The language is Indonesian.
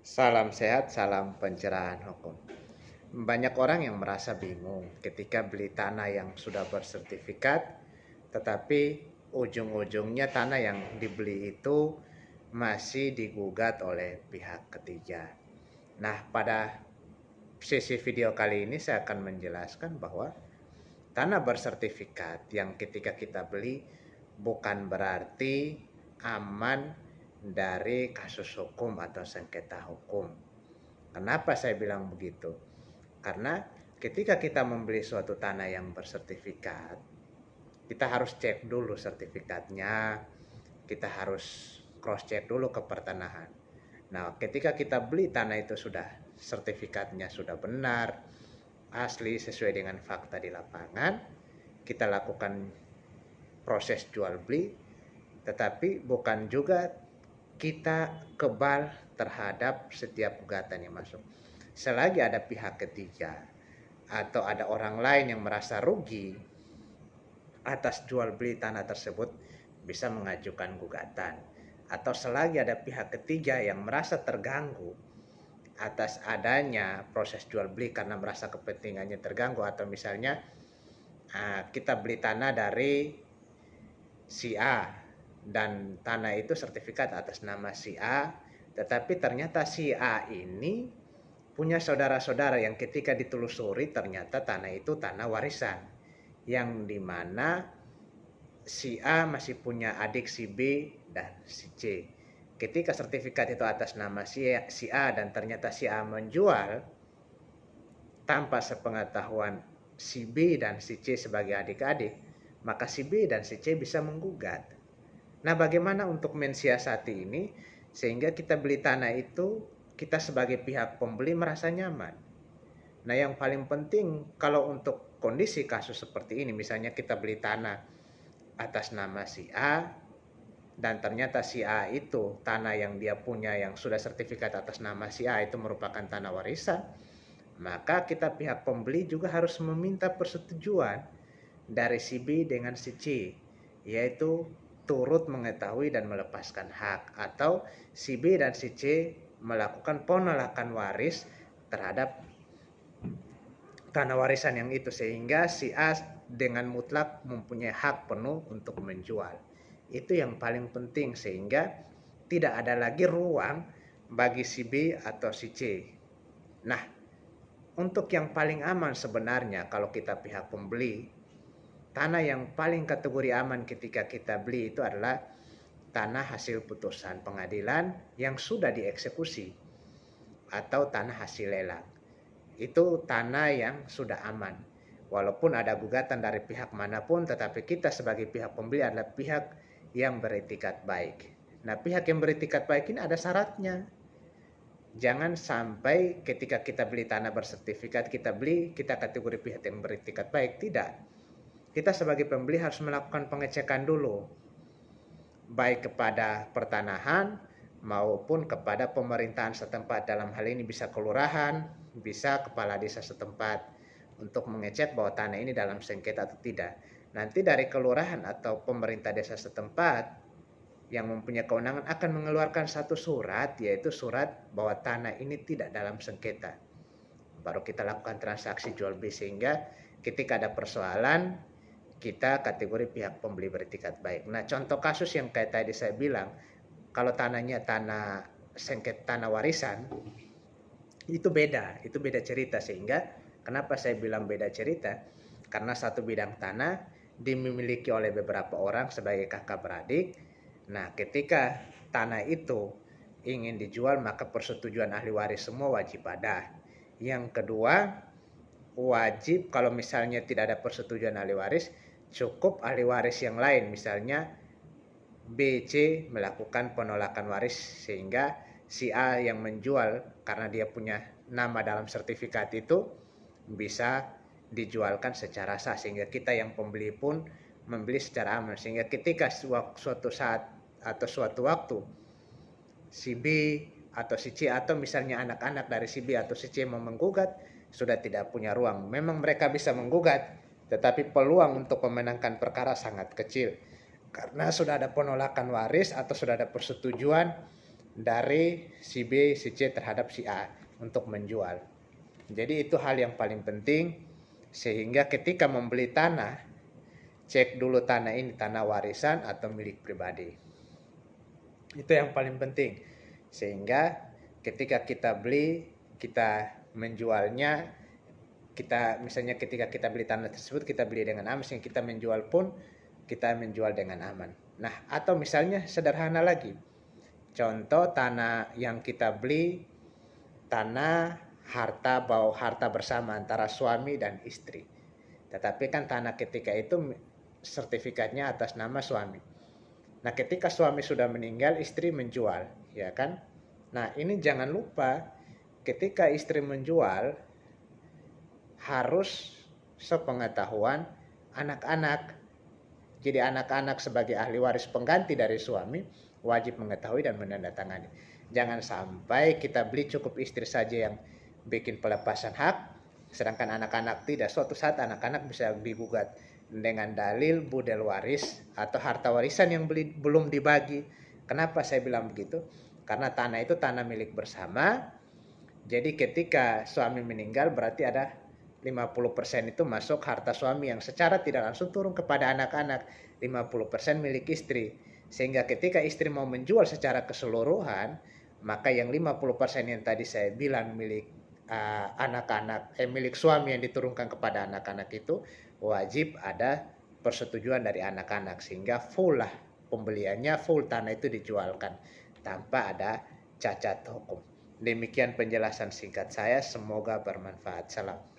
Salam sehat, salam pencerahan hukum. Banyak orang yang merasa bingung ketika beli tanah yang sudah bersertifikat, tetapi ujung-ujungnya tanah yang dibeli itu masih digugat oleh pihak ketiga. Nah, pada sesi video kali ini saya akan menjelaskan bahwa tanah bersertifikat yang ketika kita beli bukan berarti aman dari kasus hukum atau sengketa hukum. Kenapa saya bilang begitu? Karena ketika kita membeli suatu tanah yang bersertifikat, kita harus cek dulu sertifikatnya, kita harus cross check dulu ke pertanahan. Nah, ketika kita beli tanah itu sudah sertifikatnya sudah benar, asli sesuai dengan fakta di lapangan, kita lakukan proses jual beli, tetapi bukan juga kita kebal terhadap setiap gugatan yang masuk. Selagi ada pihak ketiga atau ada orang lain yang merasa rugi atas jual beli tanah tersebut, bisa mengajukan gugatan. Atau selagi ada pihak ketiga yang merasa terganggu atas adanya proses jual beli karena merasa kepentingannya terganggu, atau misalnya kita beli tanah dari si A dan tanah itu sertifikat atas nama si A, tetapi ternyata si A ini punya saudara-saudara yang ketika ditelusuri ternyata tanah itu tanah warisan, yang dimana si A masih punya adik si B dan si C. Ketika sertifikat itu atas nama si A dan ternyata si A menjual tanpa sepengetahuan si B dan si C sebagai adik-adik, maka si B dan si C bisa menggugat. Nah, bagaimana untuk mensiasati ini sehingga kita beli tanah itu kita sebagai pihak pembeli merasa nyaman? Nah, yang paling penting kalau untuk kondisi kasus seperti ini, misalnya kita beli tanah atas nama si A dan ternyata si A itu tanah yang dia punya yang sudah sertifikat atas nama si A itu merupakan tanah warisan, maka kita pihak pembeli juga harus meminta persetujuan dari si B dengan si C, yaitu turut mengetahui dan melepaskan hak, atau si B dan si C melakukan penolakan waris terhadap tanah warisan yang itu, sehingga si A dengan mutlak mempunyai hak penuh untuk menjual. Itu yang paling penting, sehingga tidak ada lagi ruang bagi si B atau si C. Nah, untuk yang paling aman sebenarnya kalau kita pihak pembeli, tanah yang paling kategori aman ketika kita beli itu adalah tanah hasil putusan pengadilan yang sudah dieksekusi atau tanah hasil lelang. Itu tanah yang sudah aman. Walaupun ada gugatan dari pihak manapun, tetapi kita sebagai pihak pembeli adalah pihak yang beretikat baik. Nah, pihak yang beretikat baik ini ada syaratnya. Jangan sampai ketika kita beli tanah bersertifikat, kita kategori pihak yang beretikat baik. Tidak. Kita sebagai pembeli harus melakukan pengecekan dulu, baik kepada pertanahan maupun kepada pemerintahan setempat. Dalam hal ini bisa kelurahan, bisa kepala desa setempat, untuk mengecek bahwa tanah ini dalam sengketa atau tidak. Nanti dari kelurahan atau pemerintah desa setempat yang mempunyai kewenangan akan mengeluarkan satu surat, yaitu surat bahwa tanah ini tidak dalam sengketa. Baru kita lakukan transaksi jual beli, sehingga ketika ada persoalan kita kategori pihak pembeli beretikat baik. Nah, contoh kasus yang kayak tadi saya bilang, kalau tanahnya tanah sengketa tanah warisan, itu beda cerita. Sehingga kenapa saya bilang beda cerita? Karena satu bidang tanah dimiliki oleh beberapa orang sebagai kakak beradik. Nah, ketika tanah itu ingin dijual, maka persetujuan ahli waris semua wajib ada. Yang kedua, wajib kalau misalnya tidak ada persetujuan ahli waris, cukup ahli waris yang lain, misalnya B, C melakukan penolakan waris, sehingga si A yang menjual karena dia punya nama dalam sertifikat itu bisa dijualkan secara sah, sehingga kita yang pembeli pun membeli secara aman. Sehingga ketika suatu saat atau suatu waktu si B atau si C atau misalnya anak-anak dari si B atau si C mau menggugat, sudah tidak punya ruang. Memang mereka bisa menggugat, tetapi peluang untuk memenangkan perkara sangat kecil karena sudah ada penolakan waris atau sudah ada persetujuan dari si B, si C terhadap si A untuk menjual. Jadi itu hal yang paling penting, sehingga ketika membeli tanah, cek dulu tanah ini tanah warisan atau milik pribadi. Itu yang paling penting. Sehingga ketika kita beli, kita menjualnya, kita misalnya ketika kita beli tanah tersebut, kita beli dengan aman, sehingga kita menjual pun kita menjual dengan aman. Nah, atau misalnya sederhana lagi, contoh tanah yang kita beli, tanah harta bersama antara suami dan istri. Tetapi kan tanah ketika itu sertifikatnya atas nama suami. Nah, ketika suami sudah meninggal, istri menjual, ya kan? Nah, ini jangan lupa ketika istri menjual harus sepengetahuan anak-anak. Jadi anak-anak sebagai ahli waris pengganti dari suami wajib mengetahui dan menandatangani. Jangan sampai kita beli cukup istri saja yang bikin pelepasan hak, sedangkan anak-anak tidak. Suatu saat anak-anak bisa digugat dengan dalil budel waris atau harta warisan yang belum dibagi. Kenapa saya bilang begitu? Karena tanah itu tanah milik bersama. Jadi ketika suami meninggal berarti ada 50% itu masuk harta suami yang secara tidak langsung turun kepada anak-anak, 50% milik istri. Sehingga ketika istri mau menjual secara keseluruhan, maka yang 50% yang tadi saya bilang milik anak-anak, milik suami yang diturunkan kepada anak-anak itu wajib ada persetujuan dari anak-anak, sehingga full lah pembeliannya, full tanah itu dijualkan tanpa ada cacat hukum. Demikian penjelasan singkat saya, semoga bermanfaat. Salam.